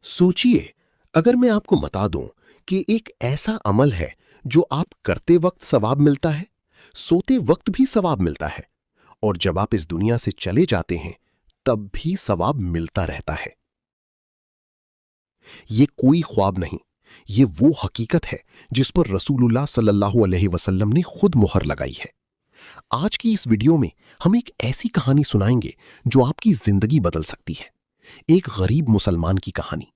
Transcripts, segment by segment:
सोचिए, अगर मैं आपको बता दूं कि एक ऐसा अमल है जो आप करते वक्त सवाब मिलता है, सोते वक्त भी सवाब मिलता है, और जब आप इस दुनिया से चले जाते हैं तब भी सवाब मिलता रहता है। ये कोई ख्वाब नहीं, ये वो हकीकत है जिस पर रसूलुल्लाह सल्लल्लाहु अलैहि वसल्लम ने खुद मुहर लगाई है। आज की इस वीडियो में हम एक ऐसी कहानी सुनाएंगे जो आपकी जिंदगी बदल सकती है। एक गरीब मुसलमान की कहानी,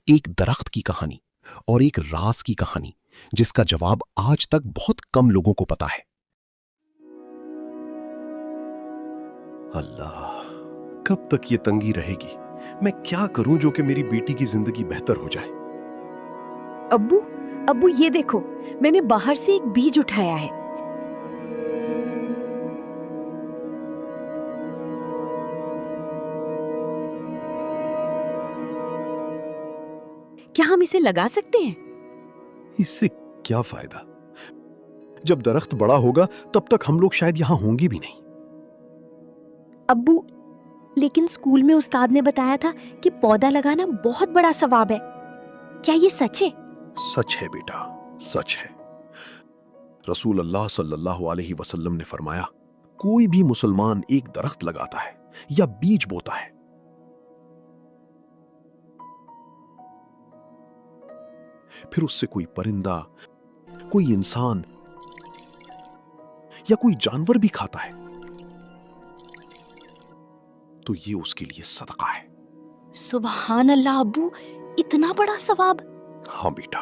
एक दरख्त की कहानी और एक राज की कहानी जिसका जवाब आज तक बहुत कम लोगों को पता है। अल्लाह, कब तक ये तंगी रहेगी? मैं क्या करूं जो कि मेरी बेटी की जिंदगी बेहतर हो जाए? अब्बू, अब्बू ये देखो, मैंने बाहर से एक बीज उठाया है। क्या हम इसे लगा सकते हैं? इससे क्या फायदा? जब दरख्त बड़ा होगा तब तक हम लोग शायद यहां होंगे भी नहीं। अब्बू, लेकिन स्कूल में उस्ताद ने बताया था कि पौधा लगाना बहुत बड़ा सवाब है। क्या ये सच है? सच है बेटा, सच है। रसूल अल्लाह सल्लल्लाहु अलैहि वसल्लम ने फरमाया, कोई भी मुसलमान एक दरख्त लगाता है या बीज बोता है, फिर उससे कोई परिंदा, कोई इंसान या कोई जानवर भी खाता है, तो ये उसके लिए सदका है। सुभान अल्लाह अब्बू, इतना बड़ा सवाब! हाँ बेटा।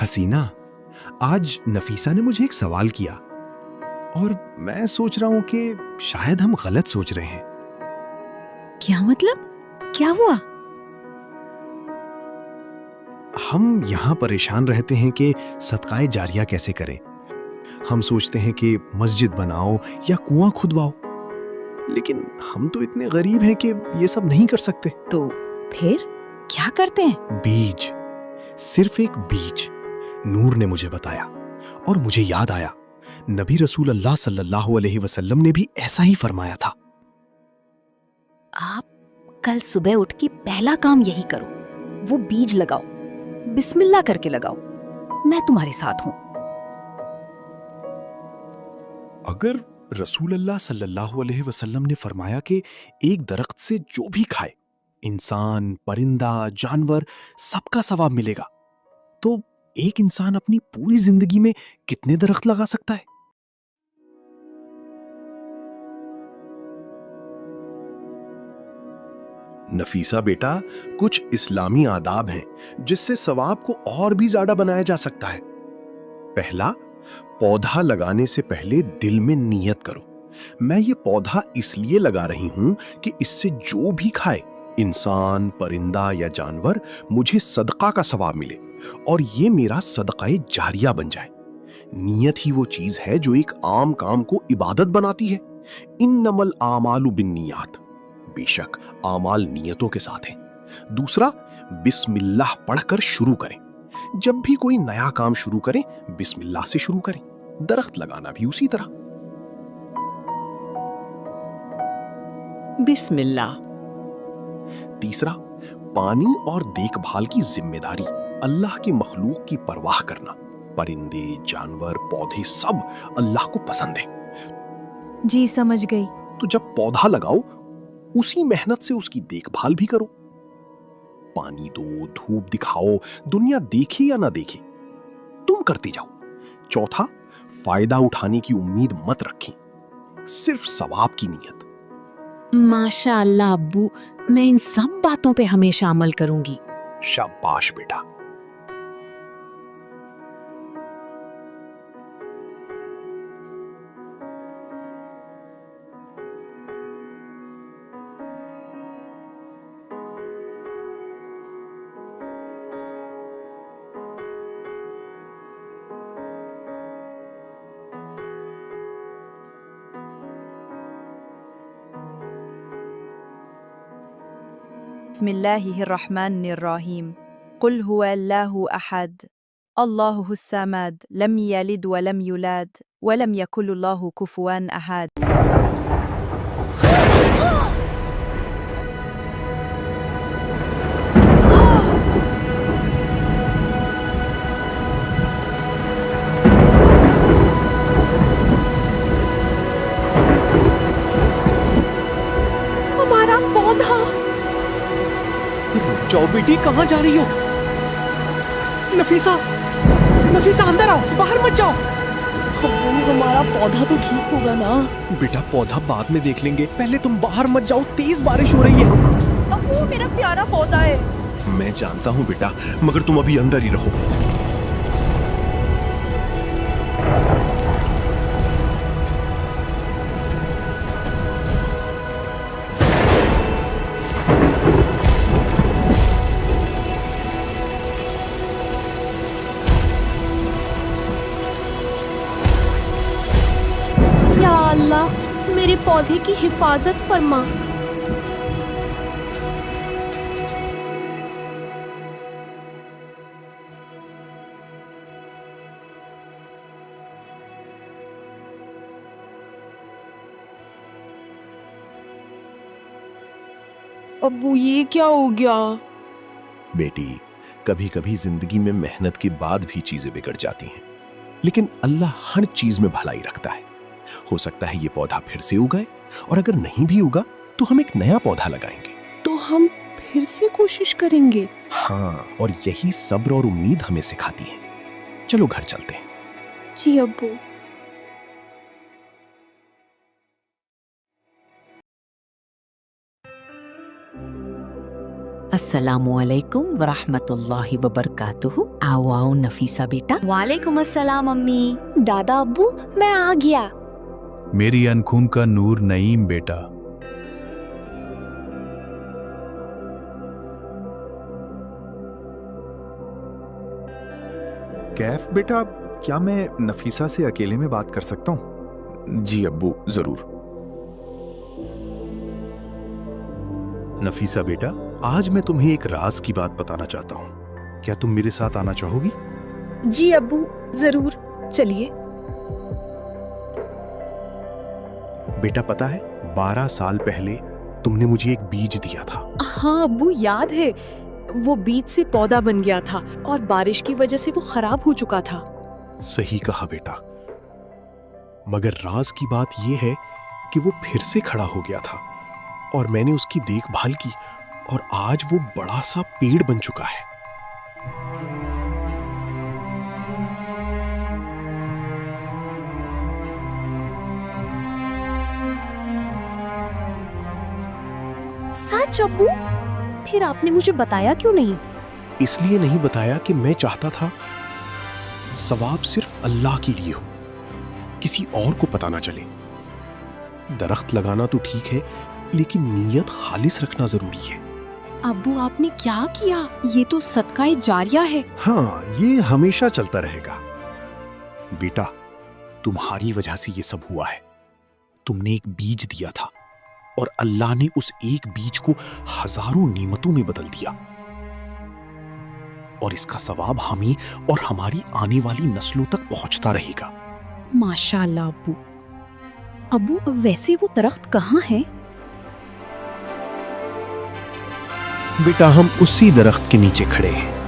हसीना, आज नफीसा ने मुझे एक सवाल किया और मैं सोच रहा हूं कि शायद हम गलत सोच रहे हैं। क्या मतलब? क्या हुआ? हम यहां परेशान रहते हैं कि सदकाए जारिया कैसे करें। हम सोचते हैं कि मस्जिद बनाओ या कुआं खुदवाओ, लेकिन हम तो इतने गरीब हैं कि ये सब नहीं कर सकते। तो फिर क्या करते हैं? बीज, सिर्फ एक बीज। नूर ने मुझे बताया और मुझे याद आया, नबी रसूल अल्लाह सल्लल्लाहु अलैहि वसल्लम ने भी ऐसा ही फरमाया था। आप कल सुबह उठ के पहला काम यही करो, वो बीज लगाओ, बिस्मिल्लाह करके लगाओ। मैं तुम्हारे साथ हूं। अगर रसूल अल्लाह सल्लल्लाहु अलैहि वसल्लम ने फरमाया कि एक दरख्त से जो भी खाए, इंसान, परिंदा, जानवर, सबका सवाब मिलेगा, तो एक इंसान अपनी पूरी जिंदगी में कितने दरख्त लगा सकता है? नफीसा बेटा, कुछ इस्लामी आदाब हैं जिससे सवाब को और भी ज्यादा बनाया जा सकता है। पहला, पौधा लगाने से पहले दिल में नियत करो, मैं ये पौधा इसलिए लगा रही हूं कि इससे जो भी खाए, इंसान, परिंदा या जानवर, मुझे सदका का सवाब मिले और ये मेरा सदकाए जारिया बन जाए। नियत ही वो चीज है जो एक आम काम को इबादत बनाती है। इन्नमल आमालु बिन्नियात, बेशक आमाल नियतों के साथ हैं। दूसरा, बिस्मिल्लाह पढ़कर शुरू करें। जब भी कोई नया काम शुरू करें, बिस्मिल्लाह से शुरू करें। दरख्त लगाना भी उसी तरह। बिस्मिल्लाह। तीसरा, पानी और देखभाल की जिम्मेदारी, अल्लाह की मखलूक की परवाह करना। परिंदे, जानवर, पौधे सब अल्लाह को पसंद है। जी समझ गई। तो जब पौधा लगाओ, उसी मेहनत से उसकी देखभाल भी करो। पानी दो, धूप दिखाओ, दुनिया देखे या ना देखे, तुम करते जाओ। चौथा, फायदा उठाने की उम्मीद मत रखें, सिर्फ सवाब की नियत। माशा अल्लाह अब्बू, मैं इन सब बातों पे हमेशा अमल करूंगी। शाबाश बेटा। बिस्मिल्लाहिर्रहमानिर्रहीम। कुल हुवल्लाहु अहद, अल्लाहुस समद, लम यलिद वलम यूलद वलम यकुल लहू कुफुवन अहद। हमारा पौधा। रुक जाओ बेटी, कहाँ जा रही हो? नफीसा, नफीसा अंदर आओ, बाहर मत जाओ। हमारा पौधा तो ठीक होगा ना? बेटा पौधा बाद में देख लेंगे, पहले तुम बाहर मत जाओ, तेज बारिश हो रही है। अब वो मेरा प्यारा पौधा है। मैं जानता हूँ बेटा, मगर तुम अभी अंदर ही रहो। या अल्लाह, मेरे पौधे की हिफाजत फरमा। अब्बू ये क्या हो गया? बेटी, कभी कभी जिंदगी में मेहनत के बाद भी चीजें बिगड़ जाती हैं, लेकिन अल्लाह हर चीज में भलाई रखता है। हो सकता है ये पौधा फिर से उगाए, और अगर नहीं भी उगा तो हम एक नया पौधा लगाएंगे। तो हम फिर से कोशिश करेंगे। हाँ, और यही सब्र और उम्मीद हमें सिखाती है। चलो घर चलते हैं। जी अब्बू। अस्सलामुअलैकुम वरहमतुल्लाहि वबरकातुहू। आओ आओ नफीसा बेटा। वालेकुम अस्सलाम अम्मी। दादा अब्बू, मैं आ गया। मेरी अनखुन का नूर नईम बेटा। कैफ बेटा, क्या मैं नफीसा से अकेले में बात कर सकता हूँ? जी अब्बू, जरूर। नफीसा बेटा, आज मैं तुम्हें एक राज की बात बताना चाहता हूँ। क्या तुम मेरे साथ आना चाहोगी? जी अब्बू, जरूर, चलिए। बेटा पता है, 12 साल पहले तुमने मुझे एक बीज दिया था। हाँ अब्बू, याद है। वो बीज से पौधा बन गया था और बारिश की वजह से वो खराब हो चुका था। सही कहा बेटा, मगर राज की बात यह है कि वो फिर से खड़ा हो गया था और मैंने उसकी देखभाल की और आज वो बड़ा सा पेड़ बन चुका है। सच अब्बू? फिर आपने मुझे बताया क्यों नहीं? इसलिए नहीं बताया कि मैं चाहता था सवाब सिर्फ अल्लाह के लिए हो, किसी और को पता ना चले। दरख्त लगाना तो ठीक है, लेकिन नीयत खालिस रखना जरूरी है। अब्बू, आपने क्या किया? ये तो सदका जारिया है। हाँ, ये हमेशा चलता रहेगा। बेटा, तुम्हारी वजह से ये सब हुआ है। तुमने एक बीज दिया था और अल्लाह ने उस एक बीज को हजारों नेमतों में बदल दिया, और इसका सवाब हमें और हमारी आने वाली नस्लों तक पहुंचता रहेगा। माशाअल्लाह अब्बू। अब्बू, वैसे वो दरख्त कहाँ है? बेटा, हम उसी दरख्त के नीचे खड़े हैं